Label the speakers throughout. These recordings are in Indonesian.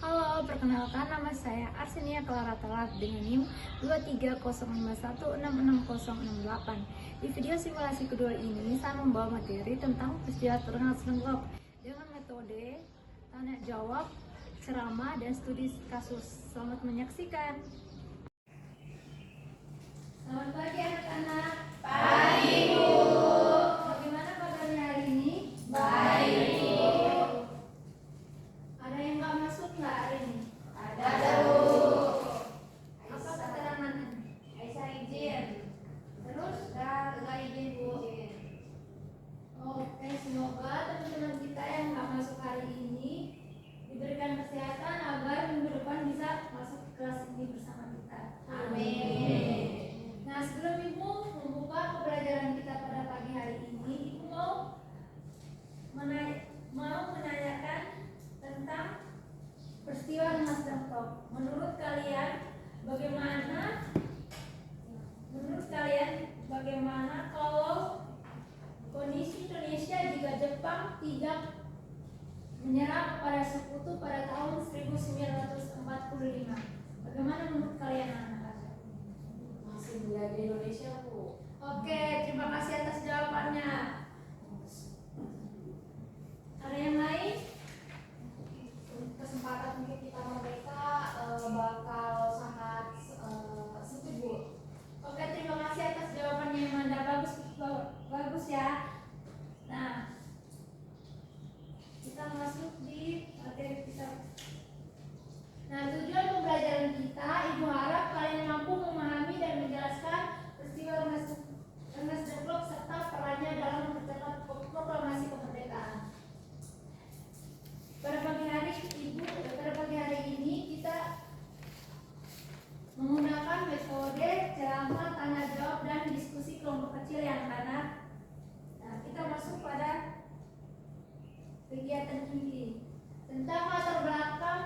Speaker 1: Halo, perkenalkan nama saya Arsinia Clara Telat dengan NIM 23051666068. Di video simulasi kedua ini, saya membawa materi tentang peristiwa Rengas Dengklok dengan metode tanya jawab, ceramah, dan studi kasus. Selamat menyaksikan. Selamat pagi anak-anak.
Speaker 2: Pagi, Bu.
Speaker 1: Bagaimana kabarnya hari ini?
Speaker 2: Baik, Bu.
Speaker 1: Ada yang nggak masuk nggak hari ini?
Speaker 2: Ada, Bu.
Speaker 1: Apa keterangannya?
Speaker 2: Aisyah izin.
Speaker 1: Terus?
Speaker 2: Enggak izin, Bu.
Speaker 1: Oke, semoga teman-teman kita yang nggak masuk hari ini diberikan kesehatan agar minggu depan bisa masuk ke kelas ini bersama kita.
Speaker 2: Amin.
Speaker 1: Nah, sebelum Ibu membuka pembelajaran kita pada pagi hari ini, Ibu mau menanyakan tentang peristiwa Rengas Dengklok. Menurut kalian bagaimana kalau kondisi Indonesia jika Jepang tidak menyerah kepada sekutu pada tahun 1945? Bagaimana menurut kalian anak-anak?
Speaker 2: Masih menjadi Indonesia, Bu.
Speaker 1: Oke, terima kasih atas jawabannya. Ada yang lain?
Speaker 2: Kesempatan mungkin kita mereka bakal sangat sempit, Bu.
Speaker 1: Oke, terima kasih atas jawabannya yang Manda. Bagus ya. Nah, kita masuk di materi kita. Nah, tujuan pembelajaran kita, Ibu harap kalian mampu memahami dan menjelaskan peristiwa Rengas Dengklok serta perannya dalam mempercepat proklamasi kemerdekaan. Pada pagi hari ini kita menggunakan metode ceramah, tanya jawab, dan diskusi kelompok kecil yang anak. Nah, kita masuk pada kegiatan inti tentang latar belakang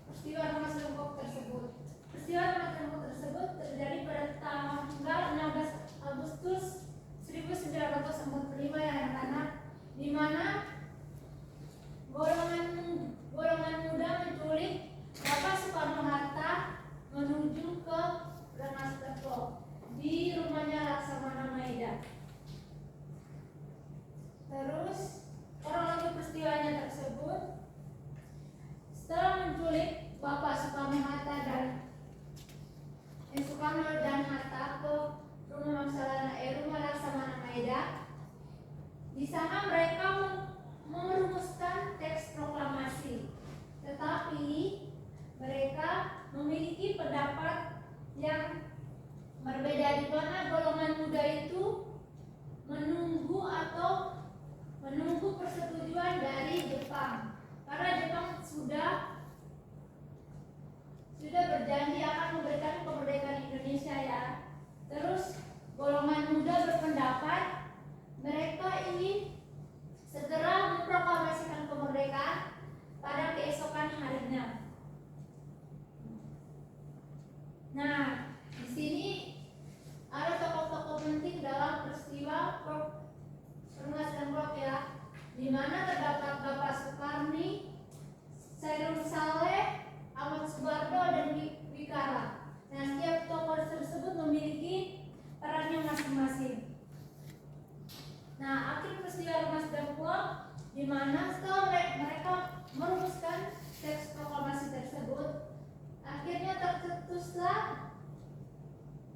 Speaker 1: peristiwa Rengas Dengklok tersebut. Peristiwa Rengas Dengklok tersebut terjadi pada tanggal 16 Agustus 1945 ya anak-anak, di mana golongan muda menculik Bapak Soekarno-Hatta menuju ke Rengas Dengklok di rumahnya Laksamana Maeda. Terus kronologi peristiwanya tersebut, setelah menculik Bapak Soekarno-Hatta dan Hatta ke rumah Laksamana Maeda, di sana mereka merumuskan teks proklamasi, tetapi mereka memiliki pendapat yang berbeda, di mana golongan muda itu menunggu persetujuan dari Jepang, karena Jepang sudah berjanji akan memberikan kemerdekaan Indonesia ya. Terus golongan muda berpendapat mereka ingin segera memproklamasikan kemerdekaan pada keesokan harinya. Nah, di sini ada tokoh-tokoh penting dalam peristiwa Rengas Dengklok ya, di mana terdapat Bapak Soekarni, Sairul Saleh, Ahmad Subardo, dan Bikara. Nah, setiap tokoh tersebut memiliki perannya masing-masing. Nah, akhir peristiwa Rengas Dengklok, di mana setelah mereka merumuskan teks proklamasi tersebut, akhirnya tercetuslah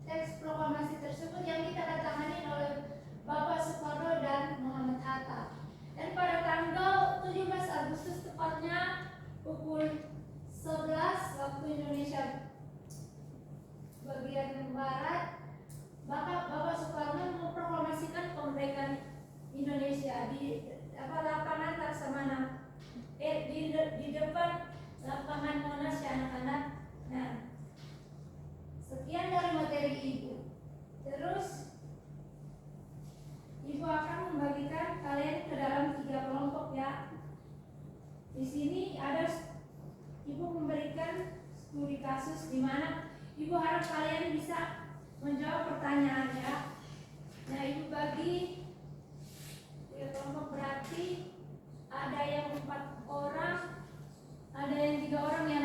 Speaker 1: teks proklamasi tersebut yang ditandatangani oleh Bapak Soekarno dan Muhammad Hatta. Dan pada tanggal 17 Agustus tepatnya pukul 11 waktu Indonesia bagian barat, Bapak Soekarno memproklamasikan kemerdekaan Indonesia di lapangan Laksamana, di depan lapangan Monas ya anak-anak. Nah, sekian dari materi Ibu. Terus Ibu akan membagikan kalian ke dalam 3 kelompok ya. Di sini ada Ibu memberikan studi kasus, di mana Ibu harap kalian bisa menjawab pertanyaannya. Nah, Ibu bagi 3 kelompok, berarti ada yang 4 orang, ada yang 3 orang ya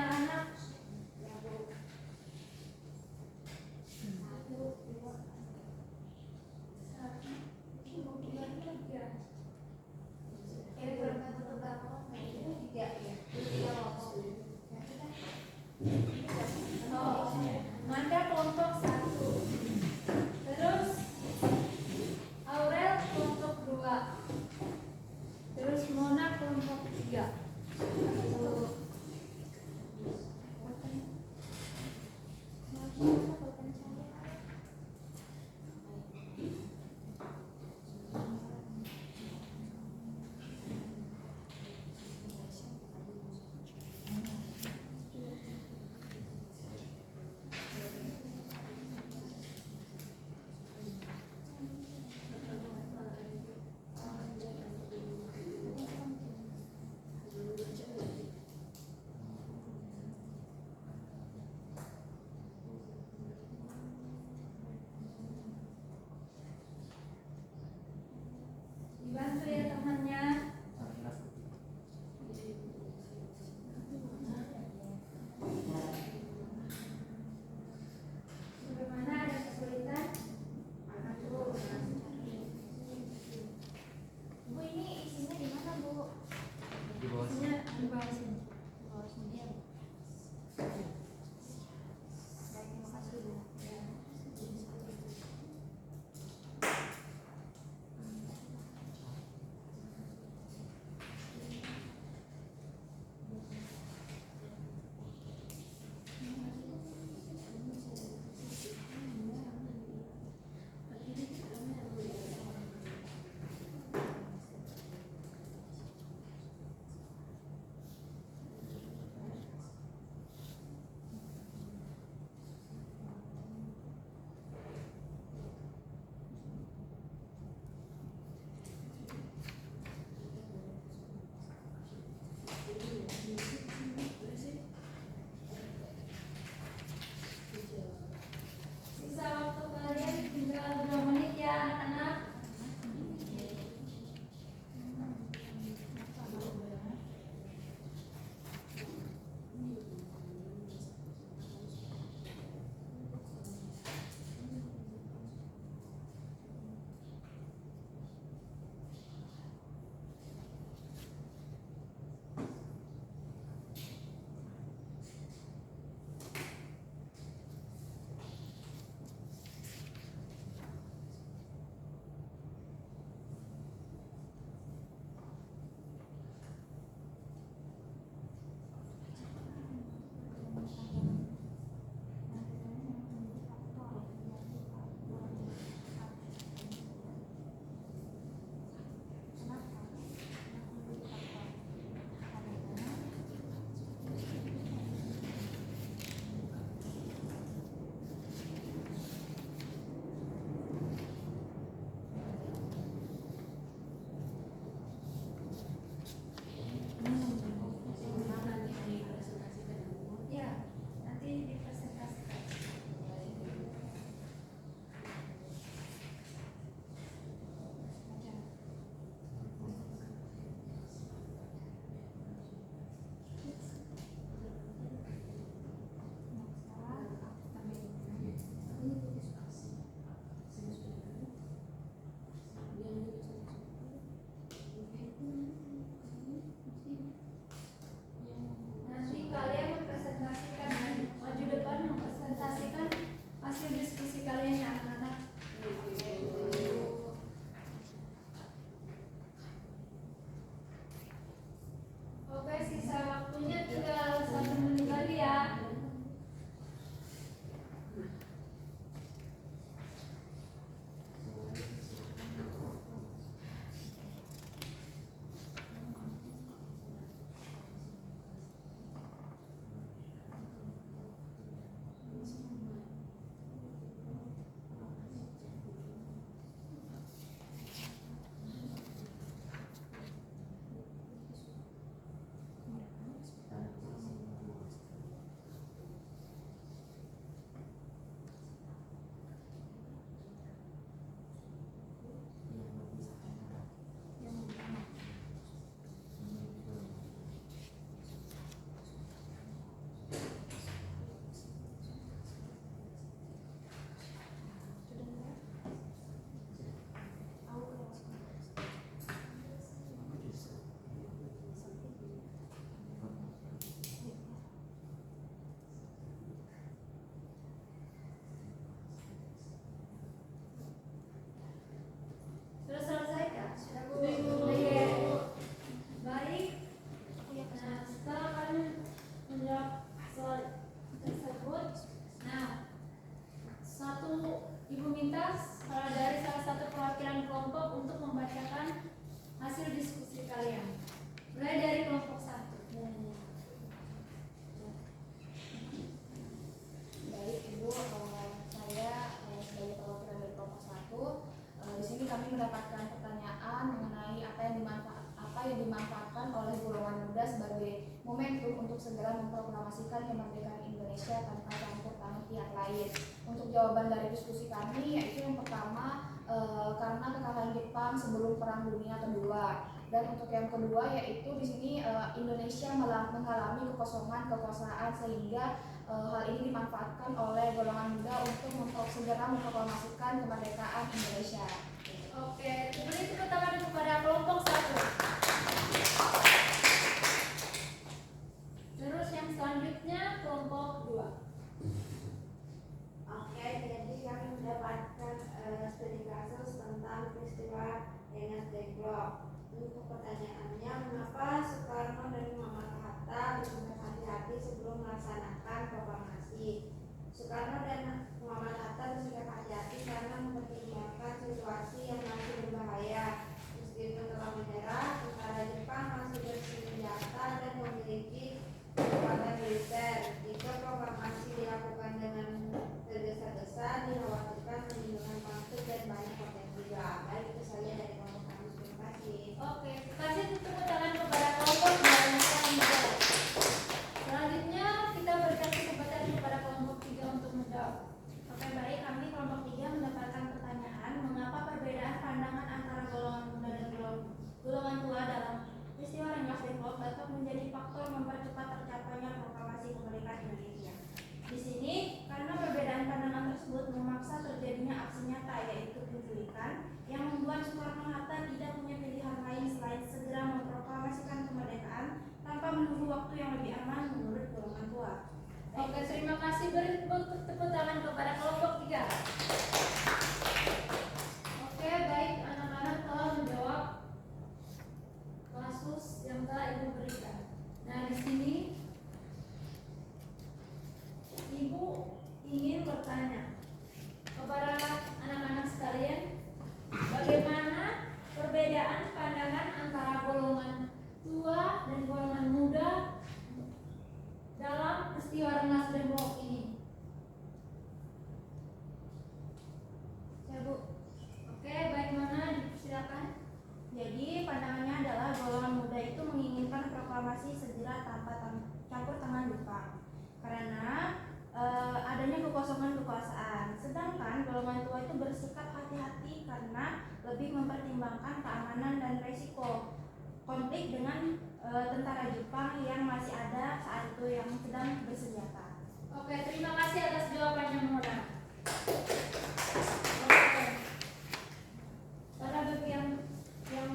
Speaker 2: dalam memproklamasikan kemerdekaan Indonesia tanpa campur tangan pihak lain. Untuk jawaban dari diskusi kami yaitu yang pertama, karena kekalahan Jepang sebelum Perang Dunia Kedua. Dan untuk yang kedua yaitu di sini Indonesia mengalami kekosongan kekuasaan sehingga hal ini dimanfaatkan oleh golongan muda untuk segera memproklamasikan kemerdekaan Indonesia.
Speaker 1: Oke, beri tepuk tangan kepada kelompok 1. Terus yang selanjutnya kelompok 2.
Speaker 3: Oke, jadi kami mendapatkan studi kasus tentang peristiwa Rengas Dengklok. Untuk pertanyaannya, mengapa Soekarno dan Muhammad Hatta bersikap hati-hati sebelum melaksanakan proklamasi? Soekarno dan Muhammad Hatta bersikap hati-hati karena mempertimbangkan situasi yang masih berbahaya. Meskipun telah menyerah, tentara Jepang masih bersenjata dan memiliki kekuatan militer. Jika proklamasi dilakukan dengan tergesa-gesa, dikhawatirkan menimbulkan konflik dan banyak potensi juga. Baik, itu saja dari kelompok kami. Terima kasih.
Speaker 1: Oke, kasih tepuk tangan kepada kelompok 2. Selanjutnya kita berikan kesempatan kepada kelompok 3 untuk menjawab. Oke, baik, kami kelompok 3 mendapatkan pertanyaan, mengapa perbedaan pandangan antara golongan muda dan golongan tua dalam peristiwa Rengas Dengklok dapat menjadi faktor mempercepat tercapainya proklamasi kemerdekaan Indonesia. Di sini, karena perbedaan pandangan tersebut memaksa terjadinya aksi nyata yaitu penculikan yang membuat Soekarno-Hatta tidak punya pilihan lain selain segera memproklamasikan kemerdekaan tanpa menunggu waktu yang lebih aman menurut golongan tua. Oke, terima kasih. Beri tepuk tangan kepada kelompok 3. Oke, baik, anak-anak telah menjawab kasus yang telah Ibu berikan. Nah, di sini Ibu ingin bertanya kepada anak-anak sekalian, bagaimana perbedaan pandangan antara golongan tua dan golongan muda dalam peristiwa Rengas Dengklok ini? Ya, Bu. Oke, bagaimana? Silakan. Jadi pandangannya adalah golongan muda itu menginginkan proklamasi segera tanpa campur tangan Jepang karena adanya kekosongan kekuasaan. Sedangkan golongan tua itu bersikap hati-hati karena lebih mempertimbangkan keamanan dan resiko konflik dengan tentara Jepang yang masih ada saat itu yang sedang bersenjata. Oke, terima kasih atas jawabannya, Mona. Oke. Pada bagian yang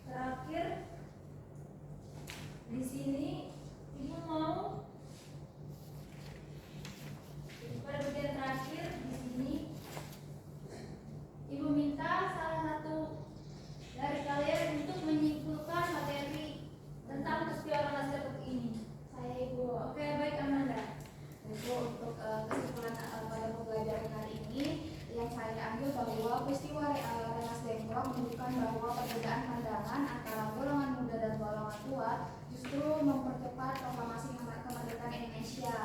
Speaker 1: terakhir di sini Ibu mau pada bagian terakhir di sini Ibu minta salah satu dari kalian untuk menyimpulkan materi tentang peristiwa Rengas Dengklok ini.
Speaker 2: Saya Ibu.
Speaker 1: Oke, baik, Amanda.
Speaker 2: Ibu, untuk kesimpulan pada pembelajaran hari ini yang saya ambil bahwa peristiwa Rengas Dengklok menunjukkan bahwa perbedaan pandangan antara golongan muda dan golongan tua justru mempercepat proklamasi kemerdekaan Indonesia,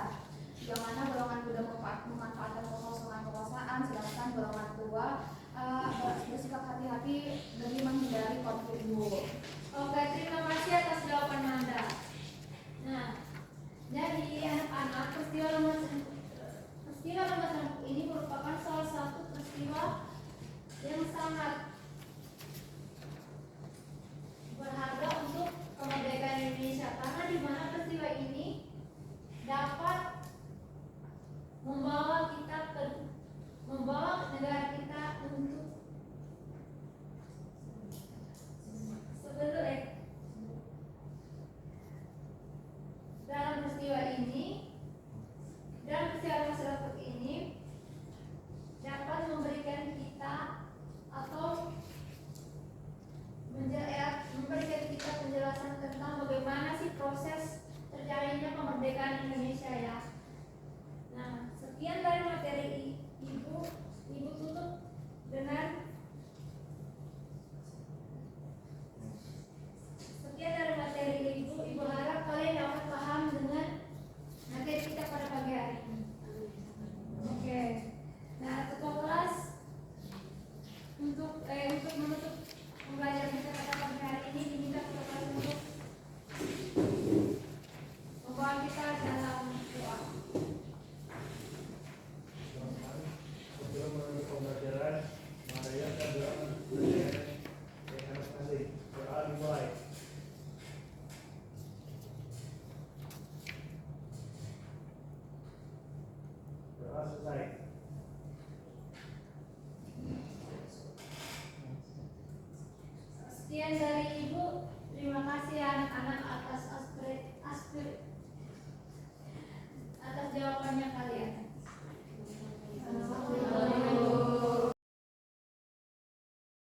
Speaker 2: yang mana golongan muda memanfaatkan kekosongan kekuasaan, sedangkan golongan tua bersikap hati-hati demi menghindari konflik.
Speaker 1: Oke, terima kasih atas jawaban Amanda. Nah, jadi anak-anak, peristiwa Rengas Dengklok ini merupakan salah satu peristiwa yang sangat berharga untuk kemerdekaan Indonesia karena di mana peristiwa ini dapat membawa negara kita untuk dalam peristiwa ini dan peristiwa Rengas Dengklok ini dapat memberikan kita atau memberikan kita penjelasan tentang bagaimana sih proses tercapainya kemerdekaan Indonesia ya. Nah, sekian
Speaker 4: selesai.
Speaker 1: Sekian dari